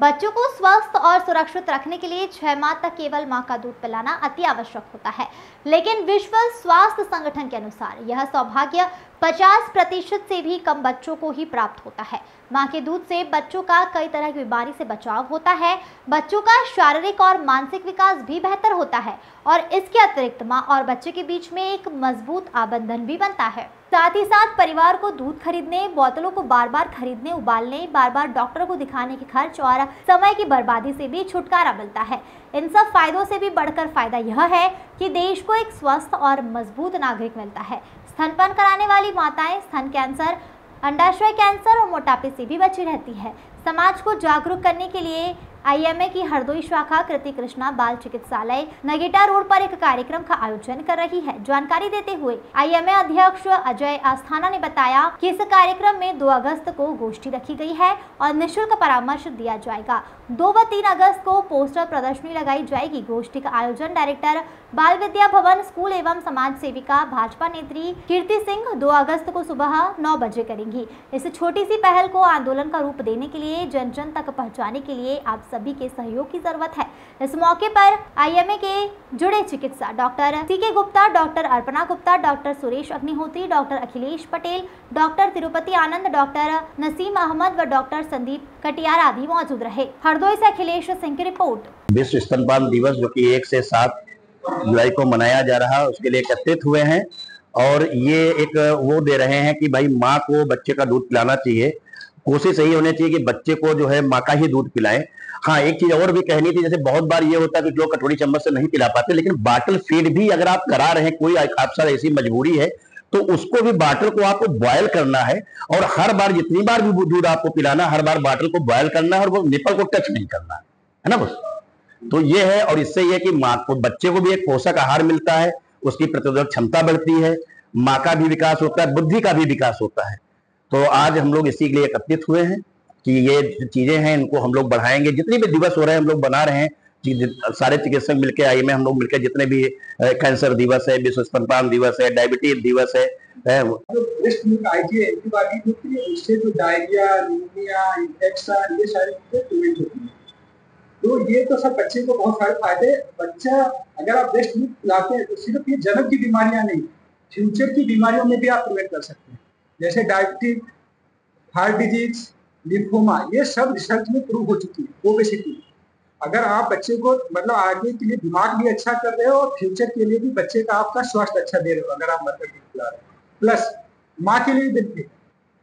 बच्चों को स्वस्थ और सुरक्षित रखने के लिए 6 माह तक केवल मां का दूध पिलाना अति आवश्यक होता है, लेकिन विश्व स्वास्थ्य संगठन के अनुसार यह सौभाग्य 50% से भी कम बच्चों को ही प्राप्त होता है। मां के दूध से बच्चों का कई तरह की बीमारी से बचाव होता है, बच्चों का शारीरिक और मानसिक विकास भी बेहतर होता है और इसके अतिरिक्त मां और बच्चे के बीच में एक मजबूत आबंधन भी बनता है। साथ ही साथ परिवार को दूध खरीदने, बोतलों को बार बार खरीदने, उबालने, बार बार डॉक्टर को दिखाने के खर्च और समय की बर्बादी से भी छुटकारा मिलता है। इन सब फायदों से भी बढ़कर फायदा यह है कि देश को एक स्वस्थ और मजबूत नागरिक मिलता है। स्तनपान कराने वाली माताएं स्तन कैंसर, अंडाशय कैंसर और मोटापे से भी बची रहती है। समाज को जागरूक करने के लिए आईएमए की हरदोई शाखा कृति कृष्णा बाल चिकित्सालय नगेटा रोड पर एक कार्यक्रम का आयोजन कर रही है। जानकारी देते हुए आईएमए अध्यक्ष अजय आस्थाना ने बताया कि इस कार्यक्रम में 2 अगस्त को गोष्ठी रखी गई है और निःशुल्क परामर्श दिया जाएगा। 2 व 3 अगस्त को पोस्टर प्रदर्शनी लगाई जाएगी। गोष्ठी का आयोजन डायरेक्टर बाल विद्या भवन स्कूल एवं समाज सेविका भाजपा नेत्री कीर्ति सिंह 2 अगस्त को सुबह 9 बजे करेंगी। इस छोटी सी पहल को आंदोलन का रूप देने के लिए, जन जन तक पहुंचाने के लिए आप सभी के सहयोग की जरूरत है। इस मौके पर आईएमए के जुड़े चिकित्सा doctor CK Gupta, doctor Arpana Gupta, doctor Suresh Agnihotri, doctor Akhilesh Patel, doctor Tirupati Anand, doctor Naseem Ahmed व डॉक्टर संदीप कटियार आदि मौजूद रहे। हरदोई से अखिलेश सिंह की रिपोर्ट। विश्व स्तनपान दिवस जो कि 1 से 7 जुलाई को मनाया जा रहा है, उसके लिए एकत्रित हुए हैं और ये एक वो दे रहे हैं कि भाई माँ को बच्चे का दूध पिलाना चाहिए। कोशिश यही होनी चाहिए कि बच्चे को जो है माँ का ही दूध पिलाएं। हाँ, एक चीज और भी कहनी थी, जैसे बहुत बार ये होता है कि लोग कटोरी चम्मच से नहीं पिला पाते, लेकिन बॉटल फीड भी अगर आप करा रहे हैं, कोई आपसे ऐसी मजबूरी है तो उसको भी बॉटल को आपको बॉयल करना है और हर बार जितनी बार भी दूध आपको पिलाना, हर बार बॉटल को बॉयल करना है और वो निपल को टच नहीं करना है ना बस। तो ये है और इससे ये कि माँ को, बच्चे को भी एक पोषक आहार मिलता है, उसकी प्रतिरोधक क्षमता बढ़ती है, माँ का भी विकास होता है, बुद्धि का भी विकास होता है। तो आज हम लोग इसी के लिए एकत्रित हुए हैं कि ये चीजें हैं, इनको हम लोग बढ़ाएंगे। जितने भी दिवस हो रहे हैं हम लोग बना रहे हैं, सारे चिकित्सक मिलकर आईएमए हम लोग मिलकर जितने भी कैंसर दिवस है, विश्व स्तनपान दिवस है, डायबिटीज दिवस है, इससे जो डायरिया, निमोनिया, इन्फेक्शन, ये सारी चीजें प्रिवेंट होती है। तो ये तो सब बच्चे को बहुत सारे फायदे। बच्चा अगर आप ब्रेस्ट मिल्क पिलाते हैं तो सिर्फ ये जन्म की बीमारियां नहीं, फ्यूचर की बीमारियों में भी आप प्रिवेंट कर सकते हैं, जैसे डायबिटीज, हार्ट डिजीज, लिम्फोमा, ये सब रिसर्च में प्रूव हो चुकी है। ओबेसिटी, अगर आप बच्चे को मतलब आगे के लिए दिमाग भी अच्छा कर रहे हो और फ्यूचर के लिए भी बच्चे का आपका स्वास्थ्य अच्छा दे रहे हो अगर आप मदर दूध पिला रहे हो। प्लस माँ के लिए बेनिफिट,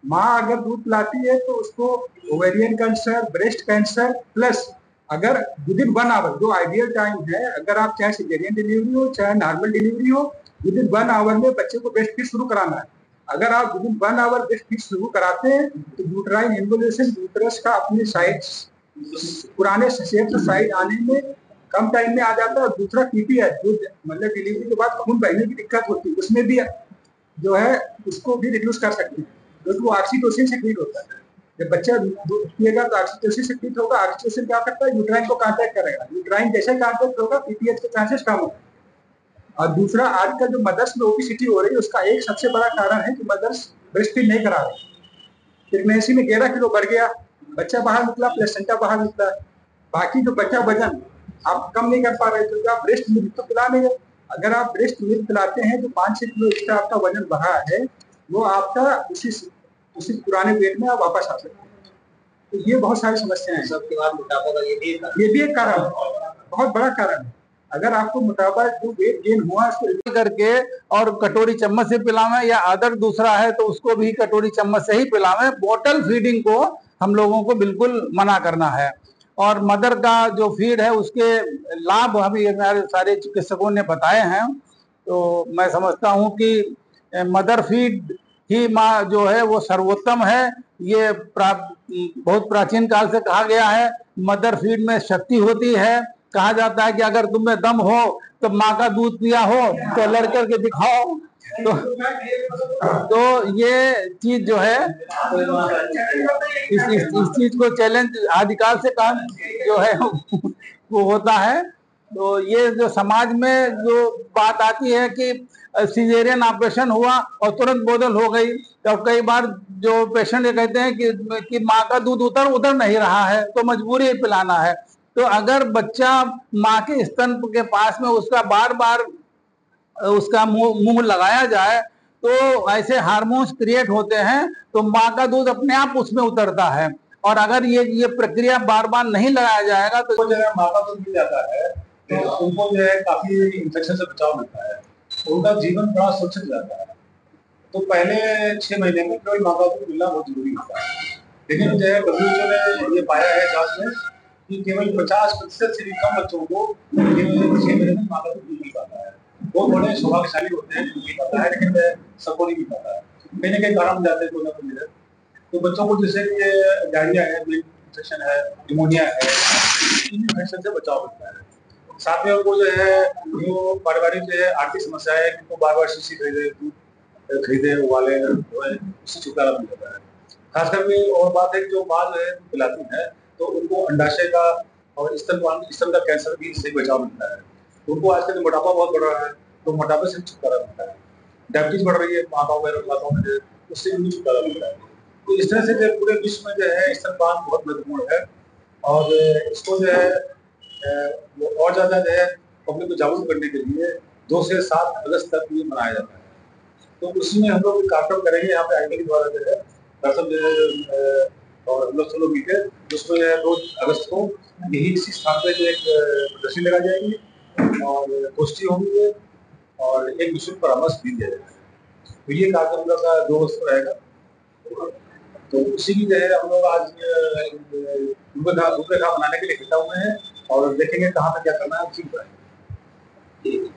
माँ अगर दूध पिलाती है तो उसको ovarian cancer, breast cancer, plus अगर विद इन 1 आवर, जो आइडियल टाइम है, अगर आप चाहे सिजेरियन डिलीवरी हो चाहे नॉर्मल डिलीवरी हो, विद इन 1 आवर में बच्चे को ब्रेस्ट फीड शुरू कराना है। अगर आप within 1 hour breast feed शुरू कराते हैं तो यूट्राइन इन्वोल्यूशन, यूट्रस का अपने साइड पुराने शेप से साइड आने में कम टाइम में आ जाता है। और दूसरा पीपीएच, जो मतलब डिलीवरी के बाद खून बहने की दिक्कत होती है, उसमें भी जो है उसको भी रिड्यूस कर सकते हैं, क्योंकि वो ऑक्सीटोसिन से ट्रीट होता है। जब बच्चा दूध पिएगा तो ऑक्सीटोसिन से ट्रीट होगा। ऑक्सीटोसिन क्या करता है, यूट्राइन को कांटेक्ट करेगा, यूट्राइन जैसे कांटेक्ट होगा पीपीएच के चांसेस कम होंगे। और दूसरा, आजकल जो मदर्स में ओबेसिटी हो रही है उसका एक सबसे बड़ा कारण है कि मदर्स ब्रेस्ट फीड नहीं करा रही। प्रेगनेंसी में 11 किलो बढ़ गया, बच्चा बाहर निकला, प्लेसेंटा बाहर निकला, बाकी जो बचा वजन आप कम नहीं कर पा रहे, तो आप ब्रेस्ट मिल्क तो पिला नहीं है। अगर आप ब्रेस्ट मिल्क पिलाते हैं तो 5-6 किलो एक्स्ट्रा आपका वजन बढ़ा है, वो आपका उसी पुराने वेट में आप वापस आ सकते हैं। तो ये बहुत सारी समस्याएं हैं। सबके बाद मोटापा का ये भी एक कारण है, बहुत बड़ा कारण है। अगर आपको मोटापा जो वेट गेन हुआ उसको करके और कटोरी चम्मच से पिलावें या अदर दूसरा है तो उसको भी कटोरी चम्मच से ही पिलावें। बोतल फीडिंग को हम लोगों को बिल्कुल मना करना है। और मदर का जो फीड है उसके लाभ हमें हमारे सारे चिकित्सकों ने बताए हैं। तो मैं समझता हूं कि मदर फीड ही माँ जो है वो सर्वोत्तम है। ये बहुत प्राचीन काल से कहा गया है, मदर फीड में शक्ति होती है। कहा जाता है कि अगर तुम में दम हो तो माँ का दूध पिया हो तो लड़ करके दिखाओ। तो ये चीज जो है इस चीज को चैलेंज आदिकाल से काम जो है वो होता है। तो ये जो समाज में जो बात आती है कि सिजेरियन ऑपरेशन हुआ और तुरंत बोतल हो गई। और कई बार जो पेशेंट ये कहते हैं कि माँ का दूध उतर नहीं रहा है, तो मजबूरी है पिलाना है। तो अगर बच्चा माँ के स्तन के पास में उसका बार बार उसका मुंह लगाया जाए तो ऐसे हार्मोन्स क्रिएट होते हैं, तो माँ का दूध अपने आप उसमें उतरता है। और अगर ये प्रक्रिया बार बार नहीं लगाया जाएगा तो जो है माँ का दूध मिल जाता है तो उनको जो है काफी इन्फेक्शन से बचाव मिलता है, उनका जीवन बड़ा सुरक्षित रहता है। तो पहले 6 महीने में केवल माँ का दूध मिलना बहुत जरूरी होता है। लेकिन जो है WHO ने ये पाया है जांच में कि केवल 50% से भी कम बच्चों को 6 महीने में माँ का दूध मिल पाता है। वो बड़े सौभाग्यशाली होते हैं जो मिल पाता है, लेकिन सबको नहीं मिल पाता है, कहीं ना कहीं कारण जाते हैं कोई ना कोई। तो बच्चों को जैसे कि डायरिया है, इन्फेक्शन है, निमोनिया है, इन इन्फेक्शन से बचाव मिलता है। साथ में उनको जो है जो पारिवारिक जो है आर्थिक समस्या है कि बार बार शीशी खरीदे उबाले उससे छुटकारा मिल जाता है। खासकर के और बात है कि जो माँ जो है पिलाती है तो उनको अंडाशय का और स्तन का कैंसर भी इससे बचाव मिलता है। उनको आजकल मोटापा बहुत बढ़ रहा है, तो मोटापे से छुटकारा मिलता है। डायबिटीज बढ़ रही है माताओं में, उससे भी छुटकारा मिलता है। तो इस तरह से पूरे विश्व में जो है स्तनपान बहुत महत्वपूर्ण है और इसको जो है वो और ज्यादा जो है पब्लिक को जागरूक करने के लिए 2 से 7 अगस्त तक ये मनाया जाता है। तो उसी में हम लोग कार्यक्रम करेंगे यहाँ पे आईटी के द्वारा जो है दरअसल जो है और हम लोग सब लोग मिलकर उसमें 2 अगस्त को यही इसी स्थान पे जो एक प्रदर्शनी लगाई जाएगी और गोष्ठी होंगी और एक दूसरे को परामर्श भी दिया जाएगा। तो ये कार्यक्रम हम लोग का 2 अगस्त को रहेगा। तो उसी की जो है हम लोग आज रूपरेखा बनाने के लिए इकट्ठा हुए हैं और देखेंगे कहाँ पे क्या करना है, उसी पर।